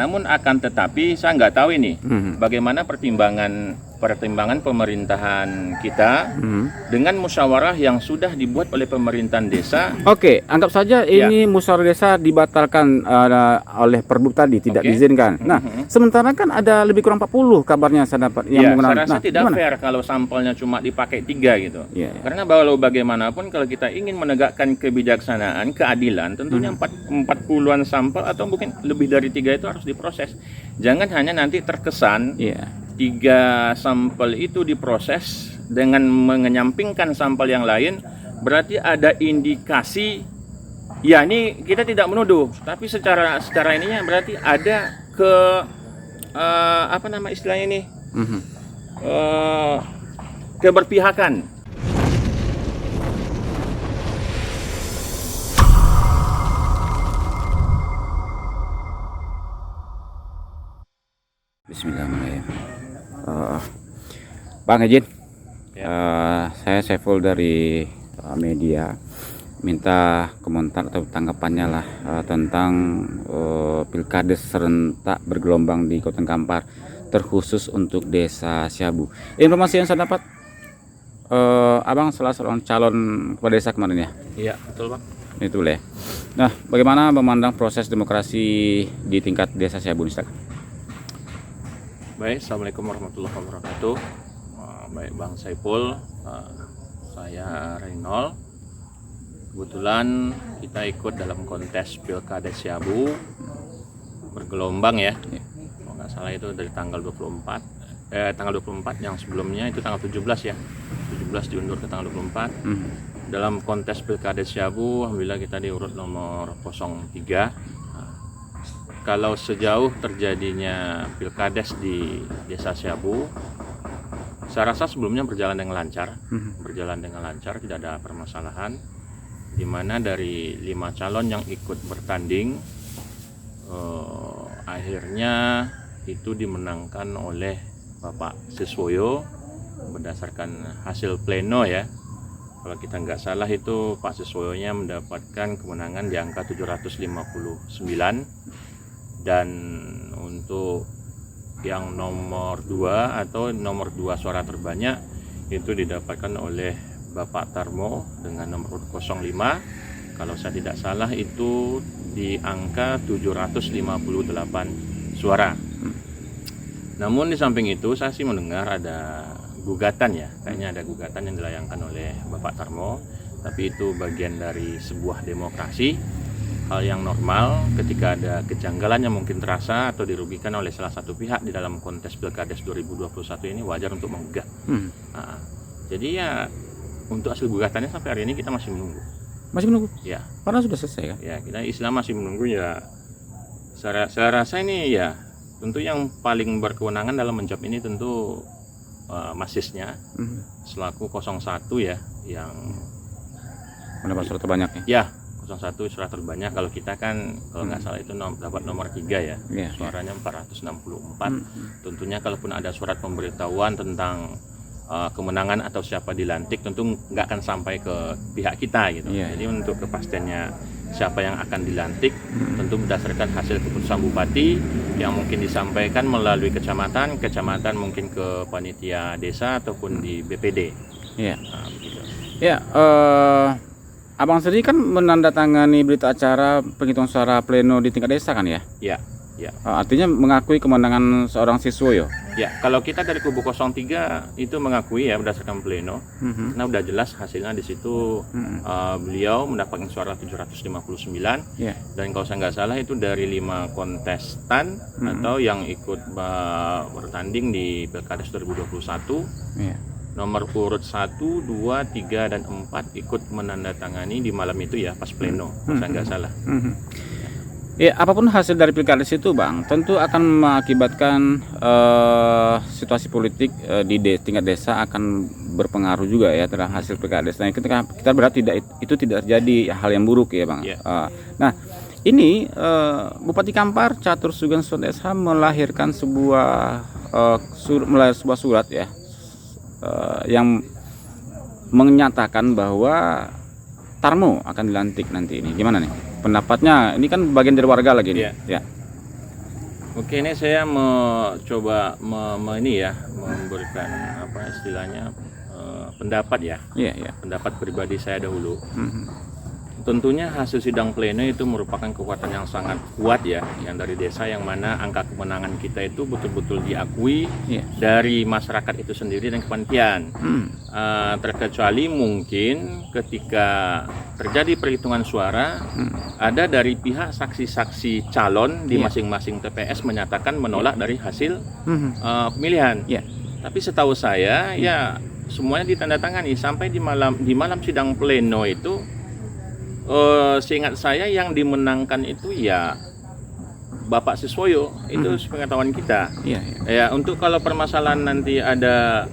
Namun akan tetapi saya nggak tahu ini bagaimana pertimbangan pemerintahan kita dengan musyawarah yang sudah dibuat oleh pemerintahan desa. Oke, anggap saja ini musyawarah desa dibatalkan oleh Perbuk tadi, tidak diizinkan. Nah, sementara kan ada lebih kurang 40 kabarnya saya dapat yang menggunakan. Saya rasa tidak fair kalau sampelnya cuma dipakai 3 gitu. Karena walau bagaimanapun kalau kita ingin menegakkan kebijaksanaan, keadilan, tentunya 40-an sampel atau mungkin lebih dari 3 itu harus diproses. Jangan hanya nanti terkesan 3 sampel itu diproses dengan menyampingkan sampel yang lain, berarti ada indikasi, ya ini kita tidak menuduh, tapi secara ininya berarti ada apa nama istilahnya ini, keberpihakan. Bismillahirrahmanirrahim. Bang izin, saya Saiful dari media, minta komentar atau tanggapannya lah tentang pilkades serentak bergelombang di Kota Kampar, terkhusus untuk Desa Siabu. Informasi yang saya dapat, abang salah seorang calon kepala desa kemarin ya? Iya, betul Pak. Itu ya. Nah, bagaimana memandang proses demokrasi di tingkat Desa Siabu ini? Baik, Assalamualaikum warahmatullahi wabarakatuh. Baik Bang Saiful, saya Reynol. Kebetulan kita ikut dalam kontes Pilkades Siabu bergelombang ya. Kalau nggak salah itu dari tanggal 24, tanggal 24 yang sebelumnya itu tanggal 17 ya. 17 diundur ke tanggal 24. Dalam kontes Pilkades Siabu, alhamdulillah kita di urut nomor 03. Kalau sejauh terjadinya Pilkades di Desa Siabu, saya rasa sebelumnya berjalan dengan lancar, tidak ada permasalahan. Di mana dari 5 calon yang ikut bertanding, akhirnya itu dimenangkan oleh Bapak Siswoyo berdasarkan hasil pleno ya. Kalau kita nggak salah itu Pak Siswoyo-nya mendapatkan kemenangan di angka 759. Dan untuk yang nomor 2 atau nomor 2 suara terbanyak itu didapatkan oleh Bapak Tarmo dengan nomor 05. Kalau saya tidak salah itu di angka 758 suara. Namun di samping itu saya sih mendengar ada gugatan ya, kayaknya ada gugatan yang dilayangkan oleh Bapak Tarmo. Tapi itu bagian dari sebuah demokrasi. Hal yang normal ketika ada kejanggalan yang mungkin terasa atau dirugikan oleh salah satu pihak di dalam kontes Pilkades 2021 ini wajar untuk menggugat. Jadi ya untuk hasil gugatannya sampai hari ini kita masih menunggu. Masih menunggu? Ya. Karena sudah selesai kan? Ya, kita Islam masih menunggu ya. Saya rasa ini ya tentu yang paling berkewenangan dalam menjawab ini tentu masisnya selaku 01 ya yang mendapat surat terbanyak ya? Ya. 01 surat terbanyak. Kalau kita kan kalau nggak salah itu dapat nomor 3 ya, suaranya 464. Tentunya kalaupun ada surat pemberitahuan tentang kemenangan atau siapa dilantik tentu nggak akan sampai ke pihak kita gitu. Jadi untuk kepastiannya siapa yang akan dilantik tentu berdasarkan hasil keputusan bupati yang mungkin disampaikan melalui kecamatan mungkin ke panitia desa ataupun di BPD. Abang sendiri kan menandatangani berita acara penghitungan suara pleno di tingkat desa kan ya? Ya. Artinya mengakui kemenangan seorang Siswoyo? Ya, kalau kita dari kubu 03 itu mengakui ya berdasarkan pleno. Karena udah jelas hasilnya di situ. Beliau mendapatkan suara 759. Dan kalau saya nggak salah itu dari 5 kontestan atau yang ikut bertanding di Pilkades 2021. Nomor urut 1, 2, 3, dan 4 ikut menandatangani di malam itu ya pas pleno, kalau saya nggak salah. Ya, apapun hasil dari pilkades itu Bang, tentu akan mengakibatkan situasi politik di tingkat desa akan berpengaruh juga ya terhadap hasil pilkades. Nah, kita berharap itu tidak terjadi hal yang buruk ya Bang. Nah, ini Bupati Kampar Catur Sugeng SH melahirkan sebuah surat ya. Yang menyatakan bahwa Tarmo akan dilantik nanti ini. Gimana nih pendapatnya? Ini kan bagian dari warga lagi nih. Ya. Oke, ini saya mencoba ini ya, memberikan apa istilahnya pendapat ya, Iya, iya. pendapat pribadi saya dahulu. Mhm. Tentunya hasil sidang pleno itu merupakan kekuatan yang sangat kuat ya, yang dari desa, yang mana angka kemenangan kita itu betul-betul diakui Iya. dari masyarakat itu sendiri dan kepanitiaan. Terkecuali mungkin ketika terjadi perhitungan suara, ada dari pihak saksi-saksi calon di Iya. masing-masing TPS menyatakan menolak dari hasil Mhm. pemilihan. Iya. Tapi setahu saya ya semuanya ditandatangani sampai di malam sidang pleno itu. Seingat saya yang dimenangkan itu ya Bapak Siswoyo, itu sepengetahuan kita. Iya, iya. Ya, untuk kalau permasalahan nanti ada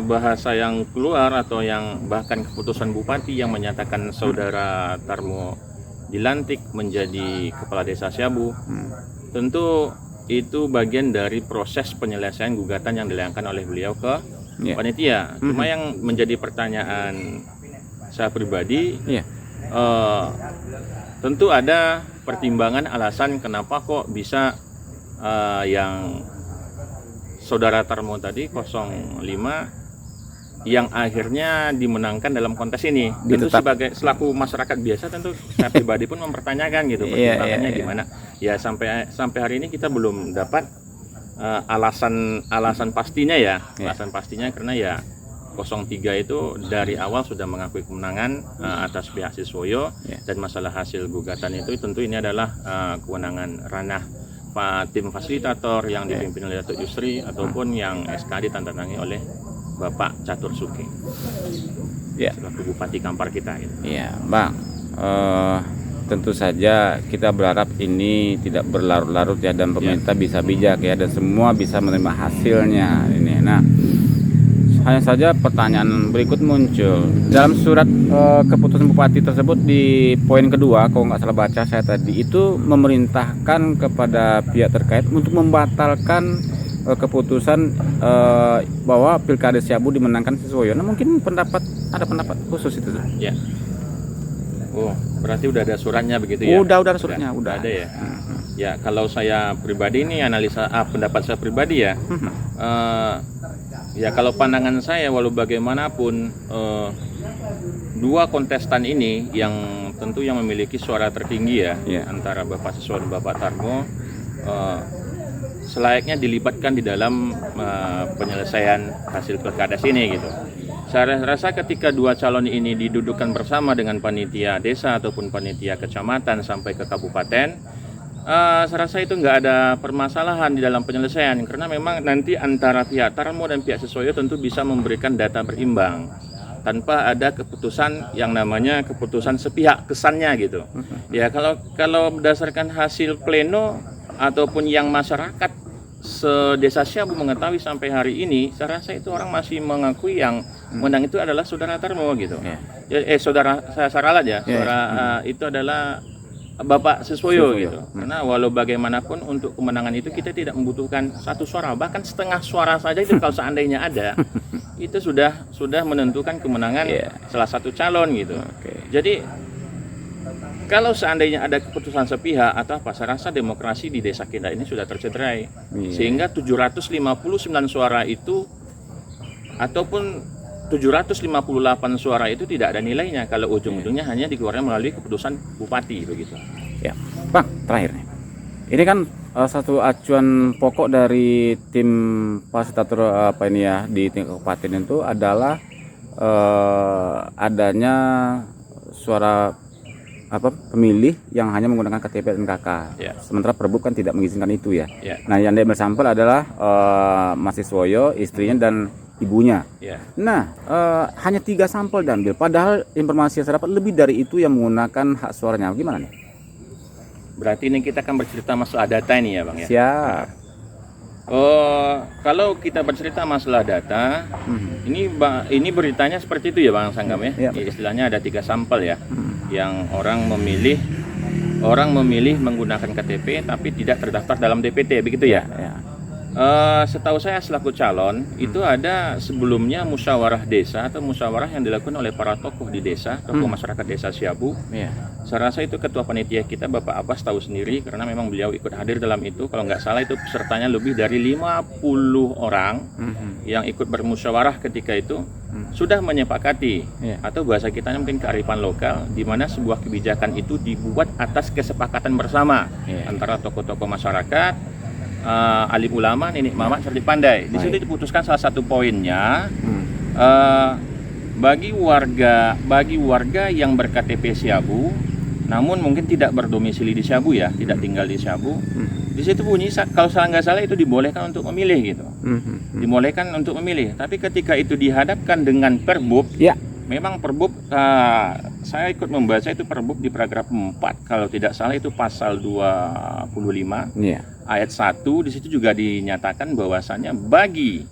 bahasa yang keluar atau yang bahkan keputusan bupati yang menyatakan saudara Tarmo dilantik menjadi kepala desa Siabu, tentu itu bagian dari proses penyelesaian gugatan yang dilayangkan oleh beliau ke Iya. panitia. Cuma yang menjadi pertanyaan saya pribadi, Iya. tentu ada pertimbangan alasan kenapa kok bisa yang saudara Tarmo tadi 05 yang akhirnya dimenangkan dalam kontes ini. Tentu sebagai selaku masyarakat biasa, tentu saya pribadi pun mempertanyakan gitu pertimbangannya gimana. Ya sampai hari ini kita belum dapat alasan pastinya ya. Alasan pastinya karena ya 03 itu dari awal sudah mengakui kemenangan atas pihak Siswoyo, dan masalah hasil gugatan itu tentu ini adalah kewenangan ranah tim fasilitator yang dipimpin oleh Datuk Yusri ataupun yang SK ditandatangani oleh Bapak Catur Suki selaku Bupati Kampar kita gitu. Iya, Bang. Tentu saja kita berharap ini tidak berlarut-larut ya, dan pemerintah bisa bijak ya, dan semua bisa menerima hasilnya ini. Nah, hanya saja pertanyaan berikut muncul dalam surat keputusan bupati tersebut di poin kedua, kalau nggak salah baca saya tadi, itu memerintahkan kepada pihak terkait untuk membatalkan keputusan bahwa Pilkada Siabu dimenangkan Siswoyo. Nah, mungkin ada pendapat khusus itu. Ya. Oh, berarti udah ada suratnya begitu ya? Udah ada suratnya, udah ada ya. Ya, kalau saya pribadi ini analisa pendapat saya pribadi ya. Ya kalau pandangan saya, walau bagaimanapun dua kontestan ini yang tentu yang memiliki suara tertinggi ya, antara Bapak Siswoyo dan Bapak Tarmo, selayaknya dilibatkan di dalam penyelesaian hasil pilkada ini gitu. Saya rasa ketika dua calon ini didudukkan bersama dengan panitia desa ataupun panitia kecamatan sampai ke kabupaten, saya rasa itu nggak ada permasalahan di dalam penyelesaian, karena memang nanti antara pihak Tarmo dan pihak Siswoyo tentu bisa memberikan data berimbang tanpa ada keputusan yang namanya keputusan sepihak kesannya gitu. Ya kalau berdasarkan hasil pleno ataupun yang masyarakat sedesa Siabu mengetahui sampai hari ini, saya rasa itu orang masih mengakui yang menang itu adalah saudara Tarmo gitu. Saudara saya Saralat ya, saudara itu adalah Bapak Siswoyo gitu. Karena walau bagaimanapun untuk kemenangan itu kita tidak membutuhkan satu suara, bahkan setengah suara saja itu kalau seandainya ada, itu sudah menentukan kemenangan salah satu calon gitu. Jadi kalau seandainya ada keputusan sepihak atau apa, saya rasa demokrasi di desa kita ini sudah tercederai. Sehingga 759 suara itu ataupun 758 suara itu tidak ada nilainya kalau ujung-ujungnya hanya dikeluarkan melalui keputusan bupati begitu. Ya, Bang, terakhir nih. Ini kan satu acuan pokok dari tim fasilitator di tingkat kabupaten itu adalah adanya suara pemilih yang hanya menggunakan KTP dan KK. Sementara Perbub kan tidak mengizinkan itu ya. Nah, yang diambil sampel adalah Mas Siswoyo, istrinya dan ibunya. Nah, hanya 3 sampel diambil. Padahal informasi yang saya dapat lebih dari itu yang menggunakan hak suaranya. Gimana nih? Berarti ini kita akan bercerita masalah data ini ya Bang ya? Siap. Kalau kita bercerita masalah data, ini beritanya seperti itu ya Bang Sanggam ya? Istilahnya ada 3 sampel ya, yang orang memilih menggunakan KTP tapi tidak terdaftar dalam DPT begitu ya? Setahu saya selaku calon itu ada sebelumnya musyawarah desa atau musyawarah yang dilakukan oleh para tokoh di desa, tokoh masyarakat desa Siabu. Iya. Saya rasa itu ketua panitia kita Bapak Abbas tahu sendiri karena memang beliau ikut hadir dalam itu. Kalau nggak salah itu pesertanya lebih dari 50 orang yang ikut bermusyawarah ketika itu sudah menyepakati atau bahasa kitanya mungkin kearifan lokal di mana sebuah kebijakan itu dibuat atas kesepakatan bersama antara tokoh-tokoh masyarakat, alim ulama, nenek mama, serta pandai. Di situ diputuskan salah satu poinnya bagi warga yang berKTP Siabu namun mungkin tidak berdomisili di Siabu ya, tidak tinggal di Siabu. Di situ bunyi kalau nggak salah itu dibolehkan untuk memilih gitu. Dibolehkan untuk memilih. Tapi ketika itu dihadapkan dengan perbub, memang perbub saya ikut membaca itu perbub di paragraf 4 kalau tidak salah itu pasal 25 ayat 1 di situ juga dinyatakan bahwasannya bagi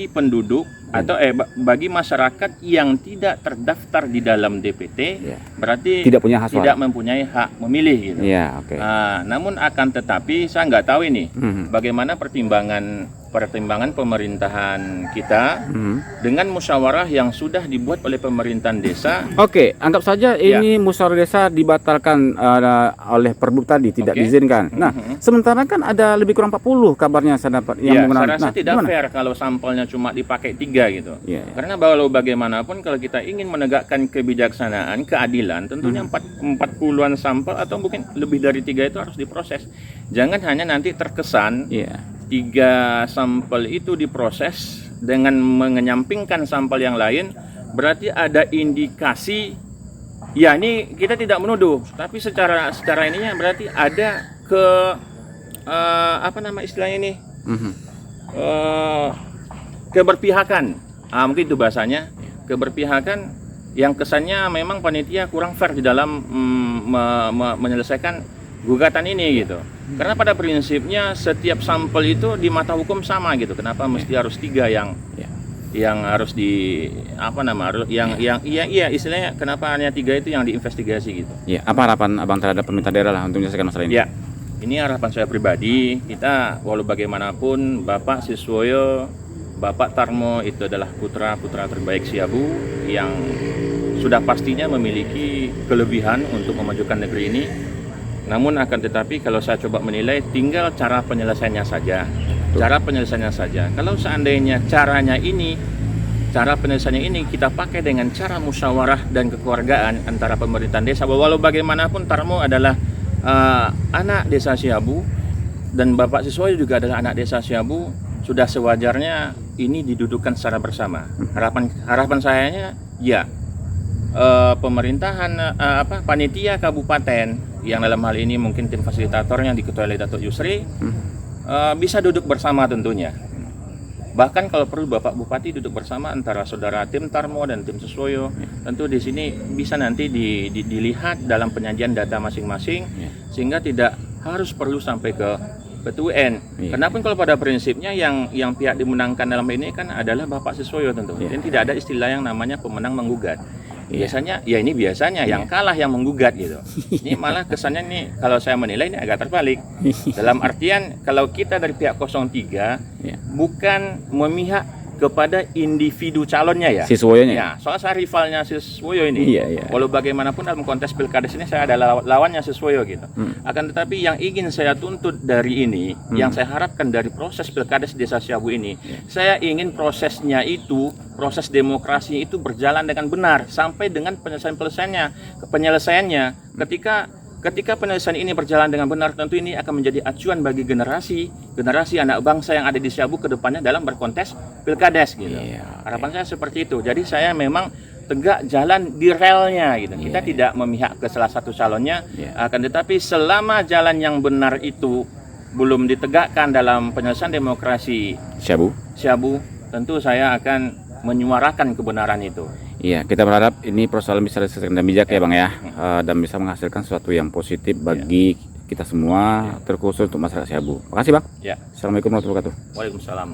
penduduk atau bagi masyarakat yang tidak terdaftar di dalam DPT berarti tidak mempunyai hak memilih gitu. Namun akan tetapi saya nggak tahu ini bagaimana pertimbangan pemerintahan kita dengan musyawarah yang sudah dibuat oleh pemerintahan desa. Oke, anggap saja ini musyawarah desa dibatalkan oleh perbub tadi, tidak diizinkan. Nah, sementara kan ada lebih kurang 40 kabarnya saya dapat yang menggunakan. Saya rasa tidak fair kalau sampelnya cuma dipakai 3 gitu. Karena walau bagaimanapun kalau kita ingin menegakkan kebijaksanaan, keadilan, tentunya 40-an sampel atau mungkin lebih dari 3 itu harus diproses. Jangan hanya nanti terkesan 3 sampel itu diproses dengan menyampingkan sampel yang lain, berarti ada indikasi ini kita tidak menuduh, tapi secara ininya berarti ada istilahnya ini keberpihakan. Mungkin itu bahasanya, keberpihakan yang kesannya memang panitia kurang fair di dalam menyelesaikan gugatan ini gitu. Karena pada prinsipnya setiap sampel itu di mata hukum sama gitu. Kenapa mesti harus 3 yang harus istilahnya kenapa hanya 3 itu yang diinvestigasi gitu. Apa harapan Abang terhadap pemerintah daerah lah untuk menyelesaikan masalah ini? Ini harapan saya pribadi. Kita walau bagaimanapun Bapak Siswoyo, Bapak Tarmo itu adalah putra-putra terbaik Siabu yang sudah pastinya memiliki kelebihan untuk memajukan negeri ini. Namun akan tetapi kalau saya coba menilai tinggal cara penyelesaiannya saja. Kalau seandainya cara penyelesaiannya ini kita pakai dengan cara musyawarah dan kekeluargaan antara pemerintahan desa, walau bagaimanapun Tarmo adalah anak desa Siabu dan Bapak Siswoyo juga adalah anak desa Siabu, sudah sewajarnya ini didudukkan secara bersama. Harapan sayanya pemerintahan panitia kabupaten yang dalam hal ini mungkin tim fasilitatornya diketuai oleh Datuk Yusri bisa duduk bersama tentunya. Bahkan kalau perlu Bapak Bupati duduk bersama antara saudara tim Tarmo dan tim Siswoyo. Tentu di sini bisa nanti dilihat dalam penyajian data masing-masing sehingga tidak harus perlu sampai ke UN. Kenapa kalau pada prinsipnya yang pihak dimenangkan dalam ini kan adalah Bapak Siswoyo tentu. Dan tidak ada istilah yang namanya pemenang menggugat. Biasanya yang kalah yang menggugat gitu. Ini malah kesannya nih kalau saya menilai ini agak terbalik. Dalam artian kalau kita dari pihak 03 bukan memihak kepada individu calonnya Siswoyonya. Soal saya rivalnya Siswoyo ini. Walau bagaimanapun dalam kontes pilkades ini saya adalah lawannya Siswoyo gitu. Akan tetapi yang ingin saya tuntut dari ini, yang saya harapkan dari proses pilkades desa Siabu ini, saya ingin prosesnya itu, proses demokrasi itu berjalan dengan benar sampai dengan penyelesaiannya. Ketika penyelesaian ini berjalan dengan benar, tentu ini akan menjadi acuan bagi generasi anak bangsa yang ada di Siabu ke depannya dalam berkontes pilkades gitu. Harapan saya seperti itu. Jadi saya memang tegak jalan di relnya gitu. Kita tidak memihak ke salah satu calonnya, akan tetapi selama jalan yang benar itu belum ditegakkan dalam penyelesaian demokrasi Siabu, tentu saya akan menyuarakan kebenaran itu. Kita berharap ini persoalan bisa diselesaikan dan bijak ya Bang ya, dan bisa menghasilkan sesuatu yang positif bagi kita semua, terkhusus untuk masyarakat Siabu. Makasih Bang. Assalamualaikum warahmatullahi wabarakatuh. Waalaikumsalam.